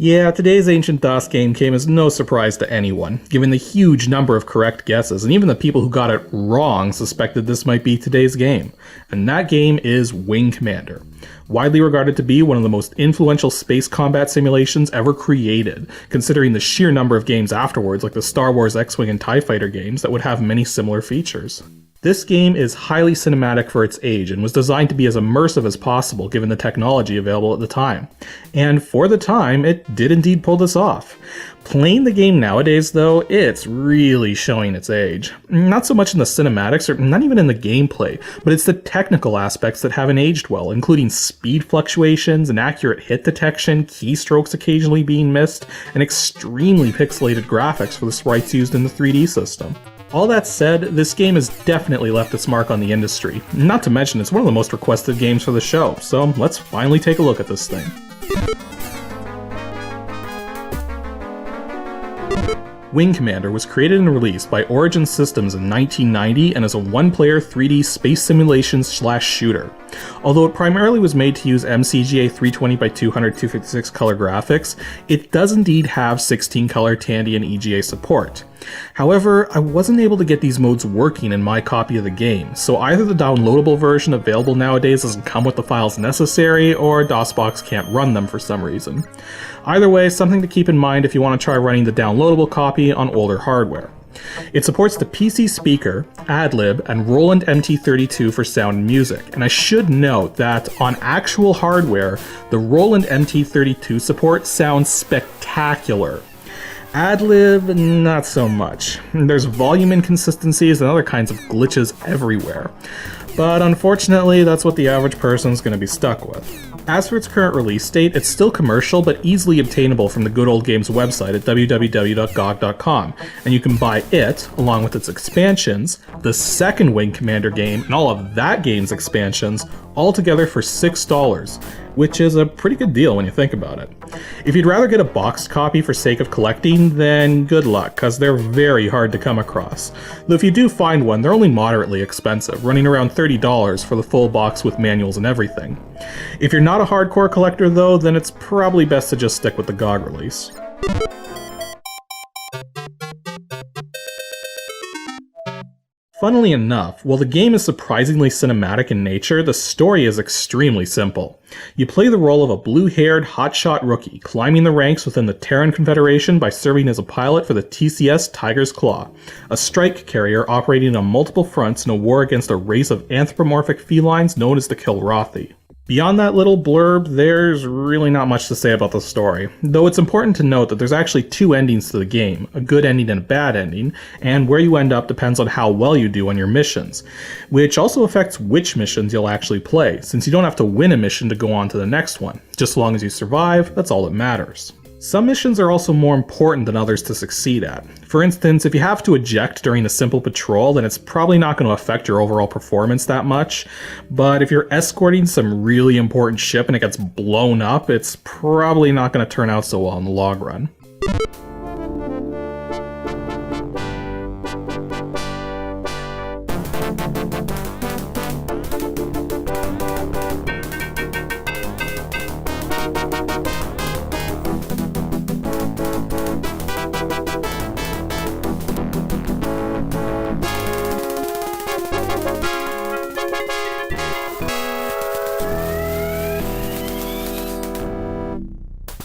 Yeah, today's Ancient DOS game came as no surprise to anyone, given the huge number of correct guesses, and even the people who got it wrong suspected this might be today's game. And that game is Wing Commander, widely regarded to be one of the most influential space combat simulations ever created, considering the sheer number of games afterwards, like the Star Wars X-Wing and TIE Fighter games, that would have many similar features. This game is highly cinematic for its age and was designed to be as immersive as possible given the technology available at the time. And for the time, it did indeed pull this off. Playing the game nowadays though, it's really showing its age. Not so much in the cinematics or not even in the gameplay, but it's the technical aspects that haven't aged well, including speed fluctuations, inaccurate hit detection, keystrokes occasionally being missed, and extremely pixelated graphics for the sprites used in the 3D system. All that said, this game has definitely left its mark on the industry. Not to mention, it's one of the most requested games for the show, so let's finally take a look at this thing. Wing Commander was created and released by Origin Systems in 1990 and is a one-player 3D space simulation/shooter. Although it primarily was made to use MCGA 320x200 256 color graphics, it does indeed have 16 color Tandy and EGA support. However, I wasn't able to get these modes working in my copy of the game, so either the downloadable version available nowadays doesn't come with the files necessary, or DOSBox can't run them for some reason. Either way, something to keep in mind if you want to try running the downloadable copy on older hardware. It supports the PC Speaker, AdLib, and Roland MT32 for sound and music, and I should note that on actual hardware, the Roland MT32 support sounds spectacular. AdLib, not so much. There's volume inconsistencies and other kinds of glitches everywhere. But unfortunately, that's what the average person's going to be stuck with. As for its current release date, it's still commercial but easily obtainable from the Good Old Games website at www.gog.com, and you can buy it, along with its expansions, the second Wing Commander game, and all of that game's expansions, all together for $6, which is a pretty good deal when you think about it. If you'd rather get a boxed copy for sake of collecting, then good luck, cause they're very hard to come across. Though if you do find one, they're only moderately expensive, running around $30 for the full box with manuals and everything. If you're not a hardcore collector though, then it's probably best to just stick with the GOG release. Funnily enough, while the game is surprisingly cinematic in nature, the story is extremely simple. You play the role of a blue-haired, hotshot rookie, climbing the ranks within the Terran Confederation by serving as a pilot for the TCS Tiger's Claw, a strike carrier operating on multiple fronts in a war against a race of anthropomorphic felines known as the Kilrathi. Beyond that little blurb, there's really not much to say about the story, though it's important to note that there's actually two endings to the game, a good ending and a bad ending, and where you end up depends on how well you do on your missions, which also affects which missions you'll actually play, since you don't have to win a mission to go on to the next one. Just as long as you survive, that's all that matters. Some missions are also more important than others to succeed at. For instance, if you have to eject during a simple patrol, then it's probably not going to affect your overall performance that much, but if you're escorting some really important ship and it gets blown up, it's probably not going to turn out so well in the long run.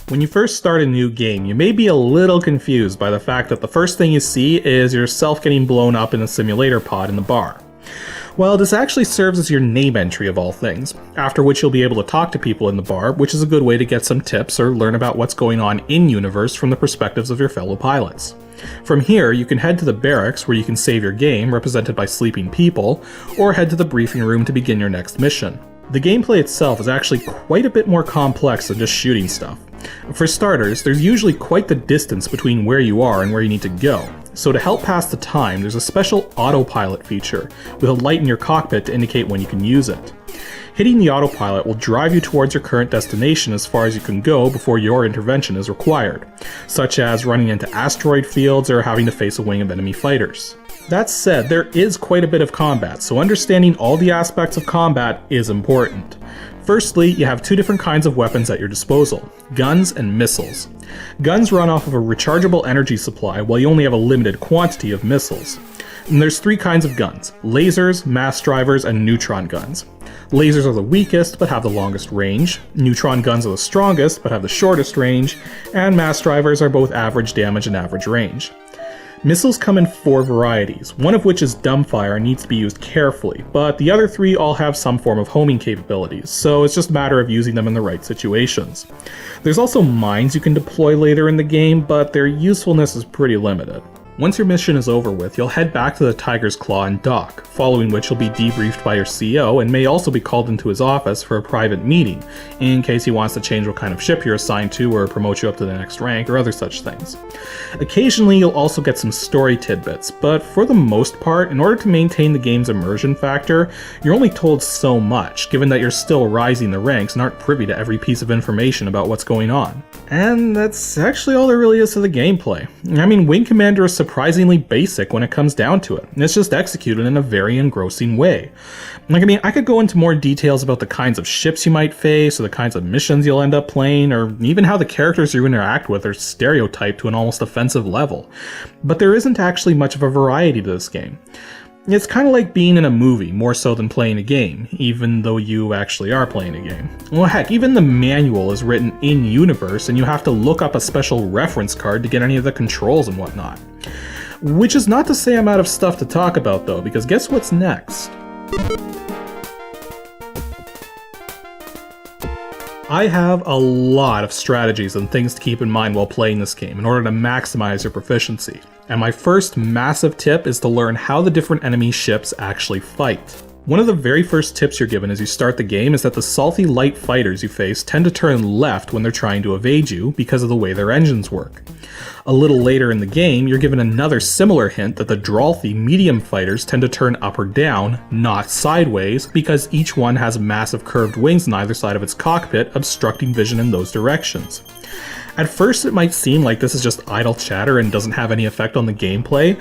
When you first start a new game, you may be a little confused by the fact that the first thing you see is yourself getting blown up in a simulator pod in the bar. Well, this actually serves as your name entry of all things, after which you'll be able to talk to people in the bar, which is a good way to get some tips or learn about what's going on in-universe from the perspectives of your fellow pilots. From here, you can head to the barracks where you can save your game, represented by sleeping people, or head to the briefing room to begin your next mission. The gameplay itself is actually quite a bit more complex than just shooting stuff. For starters, there's usually quite the distance between where you are and where you need to go. So to help pass the time, there's a special autopilot feature with a light in your cockpit to indicate when you can use it. Hitting the autopilot will drive you towards your current destination as far as you can go before your intervention is required, such as running into asteroid fields or having to face a wing of enemy fighters. That said, there is quite a bit of combat, so understanding all the aspects of combat is important. Firstly, you have two different kinds of weapons at your disposal, guns and missiles. Guns run off of a rechargeable energy supply while you only have a limited quantity of missiles. And there's three kinds of guns, lasers, mass drivers, and neutron guns. Lasers are the weakest but have the longest range, neutron guns are the strongest but have the shortest range, and mass drivers are both average damage and average range. Missiles come in 4 varieties, one of which is dumbfire and needs to be used carefully, but the other 3 all have some form of homing capabilities, so it's just a matter of using them in the right situations. There's also mines you can deploy later in the game, but their usefulness is pretty limited. Once your mission is over with, you'll head back to the Tiger's Claw and dock, following which you'll be debriefed by your CO and may also be called into his office for a private meeting, in case he wants to change what kind of ship you're assigned to or promote you up to the next rank or other such things. Occasionally you'll also get some story tidbits, but for the most part, in order to maintain the game's immersion factor, you're only told so much, given that you're still rising the ranks and aren't privy to every piece of information about what's going on. And that's actually all there really is to the gameplay. I mean, Wing Commander is surprisingly basic when it comes down to it, and it's just executed in a very engrossing way. I could go into more details about the kinds of ships you might face, or the kinds of missions you'll end up playing, or even how the characters you interact with are stereotyped to an almost offensive level. But there isn't actually much of a variety to this game. It's kind of like being in a movie, more so than playing a game, even though you actually are playing a game. Well, heck, even the manual is written in-universe, and you have to look up a special reference card to get any of the controls and whatnot. Which is not to say I'm out of stuff to talk about, though, because guess what's next? I have a lot of strategies and things to keep in mind while playing this game in order to maximize your proficiency. And my first massive tip is to learn how the different enemy ships actually fight. One of the very first tips you're given as you start the game is that the salty light fighters you face tend to turn left when they're trying to evade you because of the way their engines work. A little later in the game, you're given another similar hint that the Dralthy medium fighters tend to turn up or down, not sideways, because each one has massive curved wings on either side of its cockpit, obstructing vision in those directions. At first it might seem like this is just idle chatter and doesn't have any effect on the gameplay,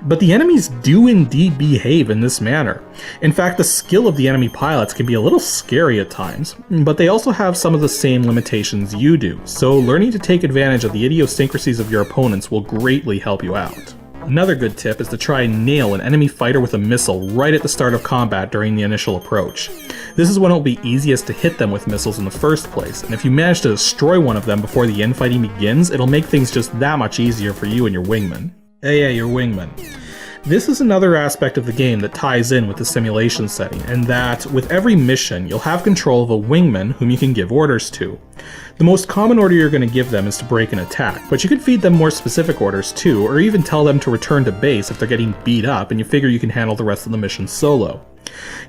but the enemies do indeed behave in this manner. In fact, the skill of the enemy pilots can be a little scary at times, but they also have some of the same limitations you do, so learning to take advantage of the idiosyncrasies of your opponents will greatly help you out. Another good tip is to try and nail an enemy fighter with a missile right at the start of combat during the initial approach. This is when it will be easiest to hit them with missiles in the first place, and if you manage to destroy one of them before the infighting begins, it'll make things just that much easier for you and your wingman. Yeah, your wingman. This is another aspect of the game that ties in with the simulation setting, and that with every mission, you'll have control of a wingman whom you can give orders to. The most common order you're going to give them is to break an attack, but you can feed them more specific orders too, or even tell them to return to base if they're getting beat up and you figure you can handle the rest of the mission solo.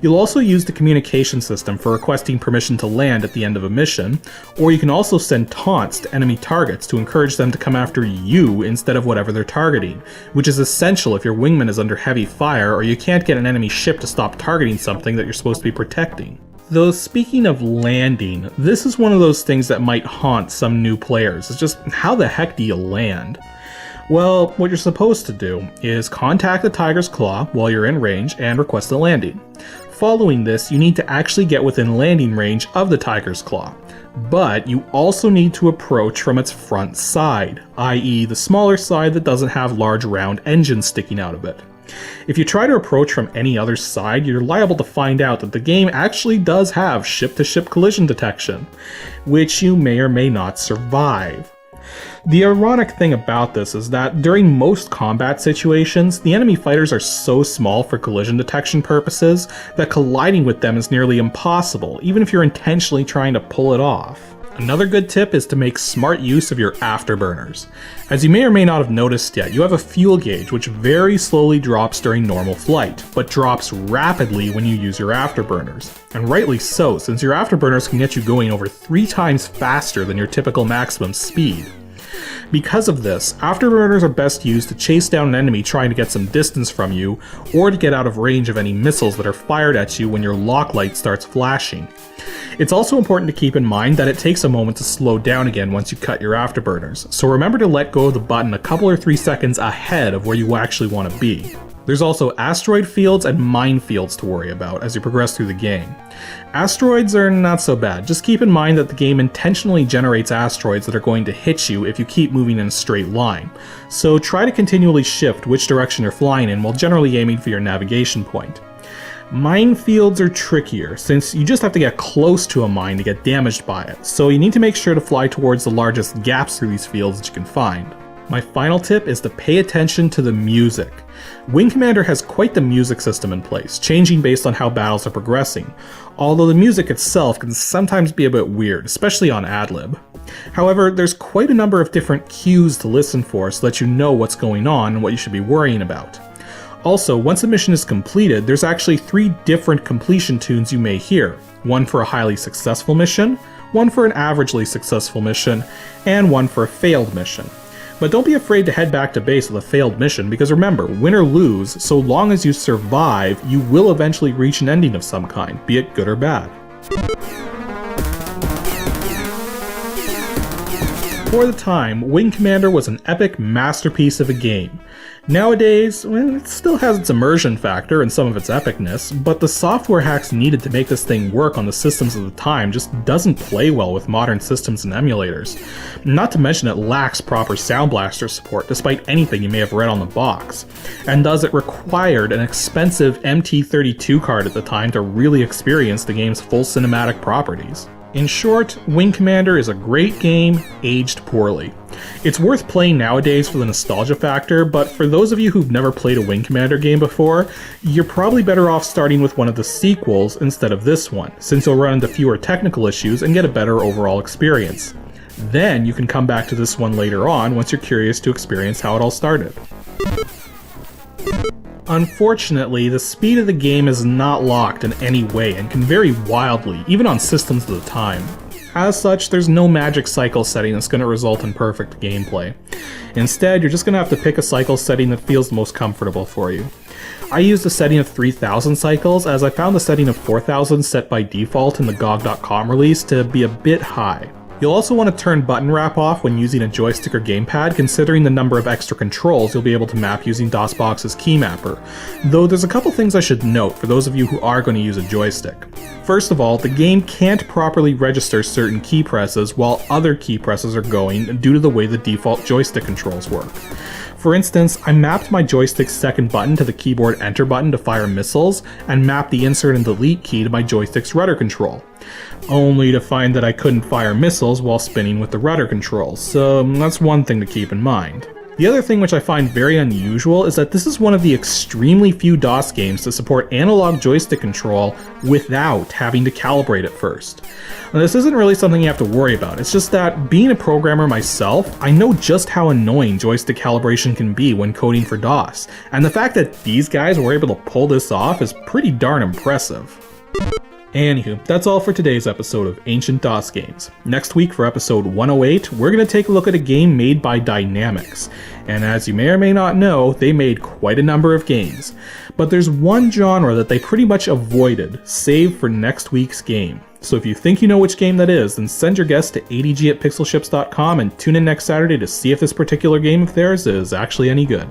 You'll also use the communication system for requesting permission to land at the end of a mission, or you can also send taunts to enemy targets to encourage them to come after you instead of whatever they're targeting, which is essential if your wingman is under heavy fire or you can't get an enemy ship to stop targeting something that you're supposed to be protecting. Though speaking of landing, this is one of those things that might haunt some new players. It's just, how the heck do you land? Well, what you're supposed to do is contact the Tiger's Claw while you're in range and request a landing. Following this, you need to actually get within landing range of the Tiger's Claw, but you also need to approach from its front side, i.e. the smaller side that doesn't have large round engines sticking out of it. If you try to approach from any other side, you're liable to find out that the game actually does have ship-to-ship collision detection, which you may or may not survive. The ironic thing about this is that during most combat situations, the enemy fighters are so small for collision detection purposes that colliding with them is nearly impossible, even if you're intentionally trying to pull it off. Another good tip is to make smart use of your afterburners. As you may or may not have noticed yet, you have a fuel gauge which very slowly drops during normal flight, but drops rapidly when you use your afterburners. And rightly so, since your afterburners can get you going over 3 times faster than your typical maximum speed. Because of this, afterburners are best used to chase down an enemy trying to get some distance from you, or to get out of range of any missiles that are fired at you when your lock light starts flashing. It's also important to keep in mind that it takes a moment to slow down again once you cut your afterburners, so remember to let go of the button a couple or 3 seconds ahead of where you actually want to be. There's also asteroid fields and minefields to worry about as you progress through the game. Asteroids are not so bad, just keep in mind that the game intentionally generates asteroids that are going to hit you if you keep moving in a straight line, so try to continually shift which direction you're flying in while generally aiming for your navigation point. Minefields are trickier, since you just have to get close to a mine to get damaged by it, so you need to make sure to fly towards the largest gaps through these fields that you can find. My final tip is to pay attention to the music. Wing Commander has quite the music system in place, changing based on how battles are progressing, although the music itself can sometimes be a bit weird, especially on ad-lib. However, there's quite a number of different cues to listen for so that you know what's going on and what you should be worrying about. Also, once a mission is completed, there's actually 3 different completion tunes you may hear. One for a highly successful mission, one for an averagely successful mission, and one for a failed mission. But don't be afraid to head back to base with a failed mission, because remember, win or lose, so long as you survive, you will eventually reach an ending of some kind, be it good or bad. For the time, Wing Commander was an epic masterpiece of a game. Nowadays, it still has its immersion factor and some of its epicness, but the software hacks needed to make this thing work on the systems of the time just doesn't play well with modern systems and emulators. Not to mention it lacks proper Sound Blaster support despite anything you may have read on the box, and thus it required an expensive MT32 card at the time to really experience the game's full cinematic properties. In short, Wing Commander is a great game, aged poorly. It's worth playing nowadays for the nostalgia factor, but for those of you who've never played a Wing Commander game before, you're probably better off starting with one of the sequels instead of this one, since you'll run into fewer technical issues and get a better overall experience. Then you can come back to this one later on once you're curious to experience how it all started. Unfortunately, the speed of the game is not locked in any way and can vary wildly, even on systems of the time. As such, there's no magic cycle setting that's going to result in perfect gameplay. Instead, you're just going to have to pick a cycle setting that feels the most comfortable for you. I used a setting of 3000 cycles, as I found the setting of 4000 set by default in the GOG.com release to be a bit high. You'll also want to turn button wrap off when using a joystick or gamepad, considering the number of extra controls you'll be able to map using DOSBox's key mapper, though there's a couple things I should note for those of you who are going to use a joystick. First of all, the game can't properly register certain key presses while other key presses are going due to the way the default joystick controls work. For instance, I mapped my joystick's second button to the keyboard enter button to fire missiles, and mapped the insert and delete key to my joystick's rudder control, only to find that I couldn't fire missiles while spinning with the rudder controls, so that's one thing to keep in mind. The other thing which I find very unusual is that this is one of the extremely few DOS games to support analog joystick control without having to calibrate it first. Now, this isn't really something you have to worry about, it's just that being a programmer myself, I know just how annoying joystick calibration can be when coding for DOS, and the fact that these guys were able to pull this off is pretty darn impressive. Anywho, that's all for today's episode of Ancient DOS Games. Next week for episode 108, we're going to take a look at a game made by Dynamics. And as you may or may not know, they made quite a number of games. But there's one genre that they pretty much avoided, save for next week's game. So if you think you know which game that is, then send your guess to adg@pixelships.com and tune in next Saturday to see if this particular game of theirs is actually any good.